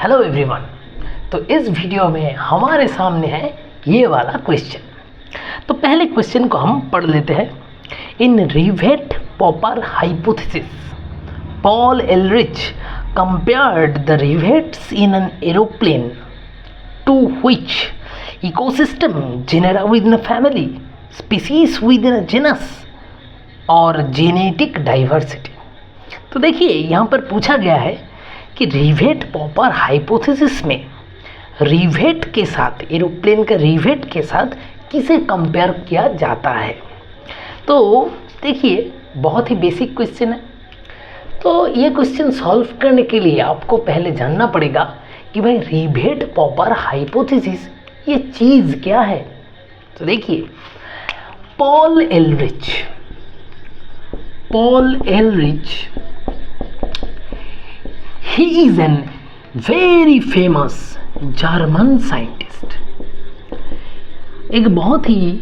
Hello everyone. तो इस video में हमारे सामने है ये वाला क्वेश्चन। तो पहले क्वेश्चन को हम पढ़ लेते हैं। इन rivet popper hypothesis Paul Ehrlich compared the rivets in an aeroplane to which ecosystem, genera within a family, species within a genus और जेनेटिक डाइवर्सिटी। तो देखिए यहाँ पर पूछा गया है कि रिवेट पॉपर हाइपोथेसिस में रिवेट के साथ, एरोप्लेन के रिवेट के साथ किसे कंपेयर किया जाता है। तो देखिए बहुत ही बेसिक क्वेश्चन है। तो ये क्वेश्चन सॉल्व करने के लिए आपको पहले जानना पड़ेगा कि भाई रिवेट पॉपर हाइपोथेसिस ये चीज़ क्या है। तो देखिए Paul Ehrlich he is an very famous German scientist. एक बहुत ही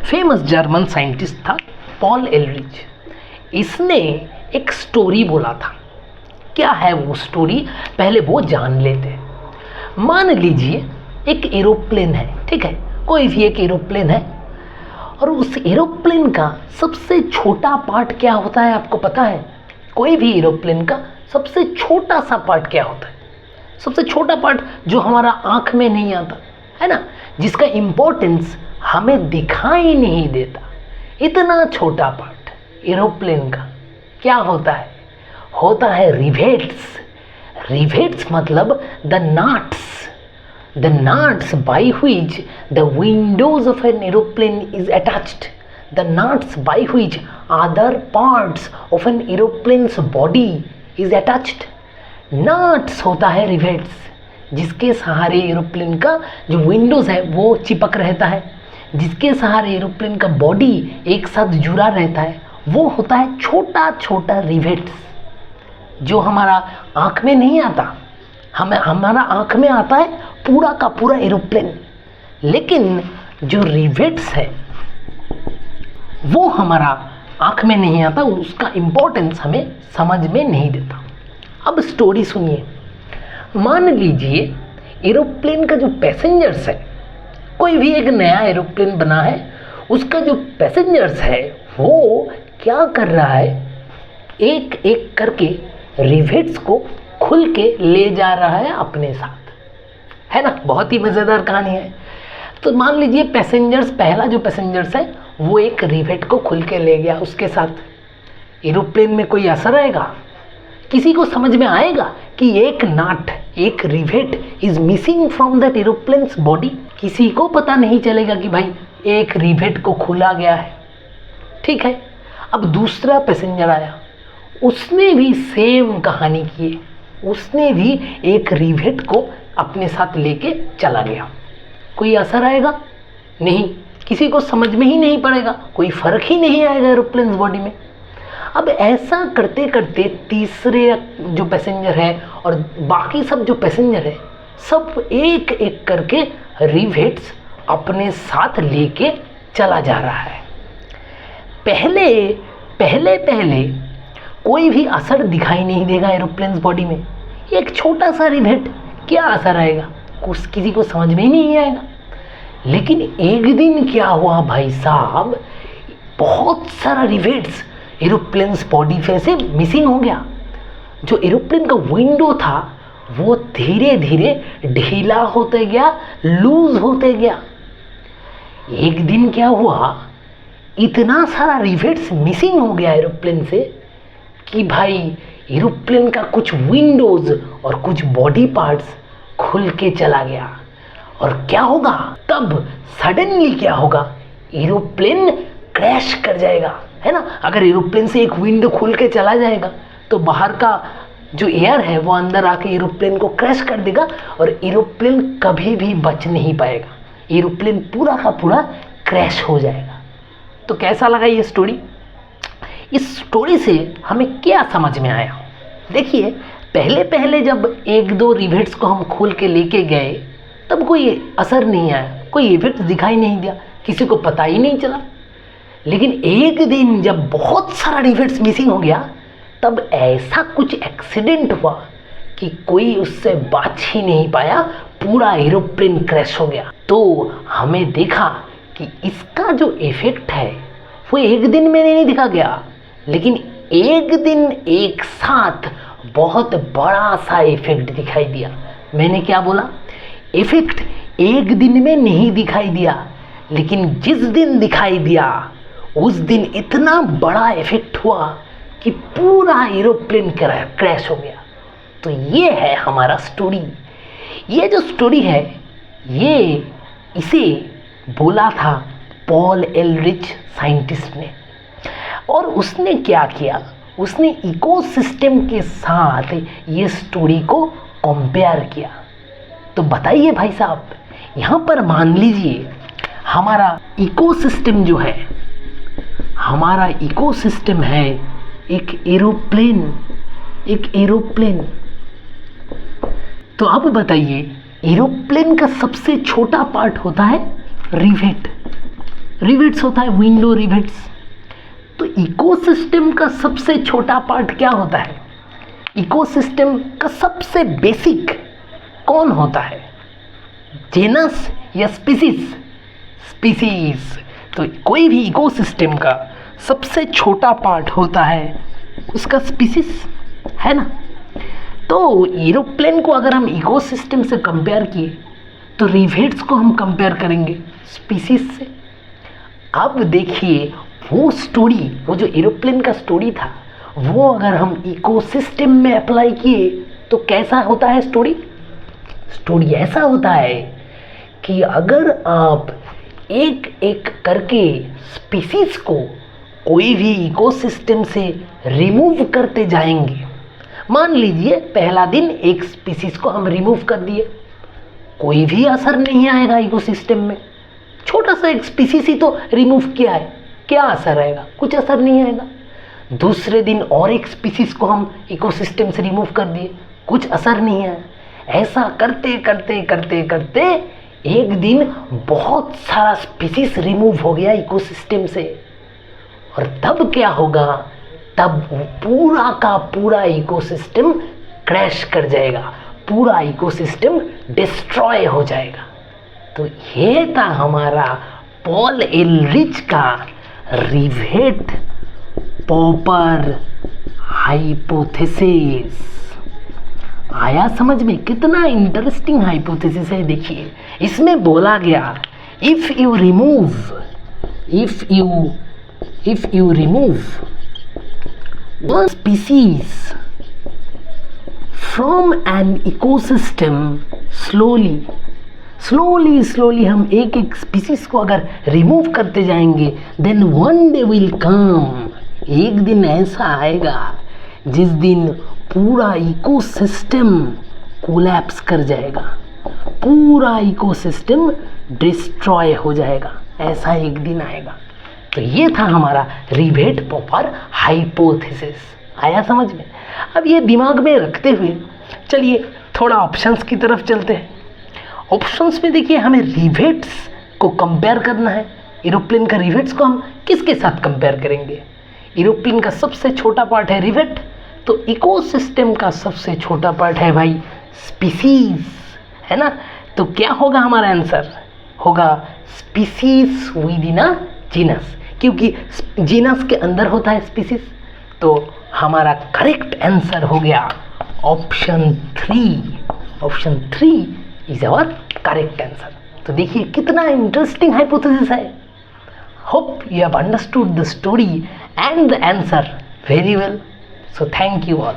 फेमस जर्मन साइंटिस्ट था पॉल एलरिच। इसने एक स्टोरी बोला था। क्या है वो स्टोरी, पहले वो जान लेते हैं। मान लीजिए एक एरोप्लेन है, ठीक है, कोई भी एक एरोप्लेन है और उस एरोप्लेन का सबसे छोटा पार्ट क्या होता है आपको पता है? कोई भी एरोप्लेन का सबसे छोटा सा पार्ट क्या होता है? सबसे छोटा पार्ट जो हमारा आंख में नहीं आता है ना, जिसका इम्पोर्टेंस हमें दिखाई नहीं देता, इतना छोटा पार्ट एरोप्लेन का क्या होता है? होता है रिवेट्स। रिवेट्स मतलब the nuts by which the windows of an aeroplane is attached, the nuts by which other parts of an aeroplane's body is attached। nuts होता है रिवेट्स, जिसके सहारे एरोप्लेन का जो विंडोज है वो चिपक रहता है, जिसके सहारे एरोप्लेन का बॉडी एक साथ जुड़ा रहता है, वो होता है छोटा छोटा रिवेट्स, जो हमारा आँख में नहीं आता। हमारा आँख में आता है पूरा का पूरा एरोप्लेन, लेकिन जो रिवेट्स है वो हमारा आँख में नहीं आता, उसका इम्पोर्टेंस हमें समझ में नहीं देता। अब स्टोरी सुनिए। मान लीजिए एरोप्लेन का जो पैसेंजर्स है, कोई भी एक नया एरोप्लेन बना है, उसका जो पैसेंजर्स है वो क्या कर रहा है, एक एक करके रिवेट्स को खुल के ले जा रहा है अपने साथ, है ना। बहुत ही मज़ेदार कहानी है। तो मान लीजिए पैसेंजर्स, पहला जो पैसेंजर्स है वो एक रिवेट को खुल के ले गया उसके साथ। एरोप्लेन में कोई असर आएगा? किसी को समझ में आएगा कि एक नट, एक rivet is missing from that aeroplanes body? किसी को पता नहीं चलेगा कि भाई एक रिवेट को खुला गया है, ठीक है। अब दूसरा पैसेंजर आया, उसने भी सेम कहानी की, उसने भी एक रिवेट को अपने साथ लेके चला गया। कोई असर आएगा? नहीं, किसी को समझ में ही नहीं पड़ेगा, कोई फर्क ही नहीं आएगा एरोप्लेन बॉडी में। अब ऐसा करते करते तीसरे जो पैसेंजर है और बाकी सब जो पैसेंजर है, सब एक एक करके रिवेट्स अपने साथ लेके चला जा रहा है। पहले कोई भी असर दिखाई नहीं देगा एरोप्लेन बॉडी में। एक छोटा सा रिवेट, क्या असर आएगा? किसी को समझ में ही नहीं आएगा। लेकिन एक दिन क्या हुआ भाई साहब, बहुत सारा रिवेट्स एरोप्लेन बॉडी पे से मिसिंग हो गया। जो एरोप्लेन का विंडो था वो धीरे धीरे ढीला होते गया, लूज होते गया। एक दिन क्या हुआ, इतना सारा रिवेट्स मिसिंग हो गया एरोप्लेन से कि भाई एरोप्लेन का कुछ विंडोज और कुछ बॉडी पार्ट्स खुल के चला गया। और क्या होगा तब? सडनली क्या होगा, एरोप्लेन क्रैश कर जाएगा, है ना। अगर एरोप्लेन से एक विंडो खुल के चला जाएगा तो बाहर का जो एयर है वो अंदर आके एरोप्लेन को क्रैश कर देगा और एरोप्लेन कभी भी बच नहीं पाएगा, एरोप्लेन पूरा का पूरा क्रैश हो जाएगा। तो कैसा लगा ये स्टोरी? इस स्टोरी से हमें क्या समझ में आया? देखिए पहले जब एक दो रिवेट्स को हम खोल के लेके गए तब कोई असर नहीं आया, कोई इफेक्ट दिखाई नहीं दिया, किसी को पता ही नहीं चला। लेकिन एक दिन जब बहुत सारा रिवेट्स मिसिंग हो गया तब ऐसा कुछ एक्सीडेंट हुआ कि कोई उससे बच ही नहीं पाया, पूरा एरोप्लेन क्रैश हो गया। तो हमें देखा कि इसका जो इफेक्ट है वो एक दिन में नहीं दिखा गया, लेकिन एक दिन एक साथ बहुत बड़ा सा इफेक्ट दिखाई दिया। मैंने क्या बोला? इफेक्ट एक दिन में नहीं दिखाई दिया, लेकिन जिस दिन दिखाई दिया उस दिन इतना बड़ा इफेक्ट हुआ कि पूरा एरोप्लेन क्रैश हो गया। तो ये है हमारा स्टोरी। ये जो स्टोरी है ये इसे बोला था पॉल एलरिच साइंटिस्ट ने, और उसने क्या किया, उसने इकोसिस्टम के साथ ये स्टोरी को कंपेयर किया। तो बताइए भाई साहब, यहाँ पर मान लीजिए हमारा इकोसिस्टम जो है, हमारा इकोसिस्टम है एक एरोप्लेन। तो अब बताइए, एरोप्लेन का सबसे छोटा पार्ट होता है रिवेट्स होता है, विंडो रिवेट्स। तो इकोसिस्टम का सबसे छोटा पार्ट क्या होता है? इकोसिस्टम का सबसे बेसिक कौन होता है? जेनस या स्पीसीज? तो कोई भी इकोसिस्टम का सबसे छोटा पार्ट होता है उसका स्पीसीज, है ना। तो एरोप्लेन को अगर हम इकोसिस्टम से कंपेयर किए तो रिवेट्स को हम कंपेयर करेंगे स्पीसीज से। अब देखिए वो स्टोरी, वो जो एरोप्लेन का स्टोरी था, वो अगर हम इकोसिस्टम में अप्लाई किए तो कैसा होता है स्टोरी ऐसा होता है कि अगर आप एक एक करके स्पीसीज को कोई भी इकोसिस्टम से रिमूव करते जाएंगे, मान लीजिए पहला दिन एक स्पीसीज को हम रिमूव कर दिए, कोई भी असर नहीं आएगा इकोसिस्टम में। छोटा सा एक स्पीसीज ही तो रिमूव किया है, क्या असर आएगा? कुछ असर नहीं आएगा। दूसरे दिन और एक स्पीसीज को हम इकोसिस्टम से रिमूव कर दिए, कुछ असर नहीं आया। ऐसा करते करते करते करते एक दिन बहुत सारा स्पीसीज रिमूव हो गया इकोसिस्टम से, और तब क्या होगा? तब पूरा का पूरा इकोसिस्टम क्रैश कर जाएगा, पूरा इकोसिस्टम डिस्ट्रॉय हो जाएगा। तो ये था हमारा पॉल एलरिच का रिवेट पॉपर हाइपोथेसिस। आया समझ में? कितना इंटरेस्टिंग हाइपोथेसिस है। देखिए इसमें बोला गया, if you remove one species from an ecosystem slowly हम एक एक स्पीसीज को अगर रिमूव करते जाएंगे, then one day will come, एक दिन ऐसा आएगा जिस दिन पूरा इकोसिस्टम कोलैप्स कर जाएगा, पूरा इकोसिस्टम डिस्ट्रॉय हो जाएगा, ऐसा एक दिन आएगा। तो ये था हमारा रिवेट पॉपर हाइपोथेसिस। आया समझ में? अब ये दिमाग में रखते हुए चलिए थोड़ा ऑप्शंस की तरफ चलते हैं। ऑप्शंस में देखिए हमें रिवेट्स को कंपेयर करना है। एरोप्लेन का रिवेट्स को हम किसके साथ कंपेयर करेंगे? एरोप्लेन का सबसे छोटा पार्ट है रिवेट, तो इकोसिस्टम का सबसे छोटा पार्ट है भाई स्पीसीज, है ना। तो क्या होगा हमारा आंसर? होगा species with in a genus, क्योंकि जीनस के अंदर होता है स्पीसीज। तो हमारा करेक्ट आंसर हो गया option 3 is our correct answer. तो देखिए कितना इंटरेस्टिंग हाइपोथेसिस है। Hope you have understood the story and the answer very well. So thank you all.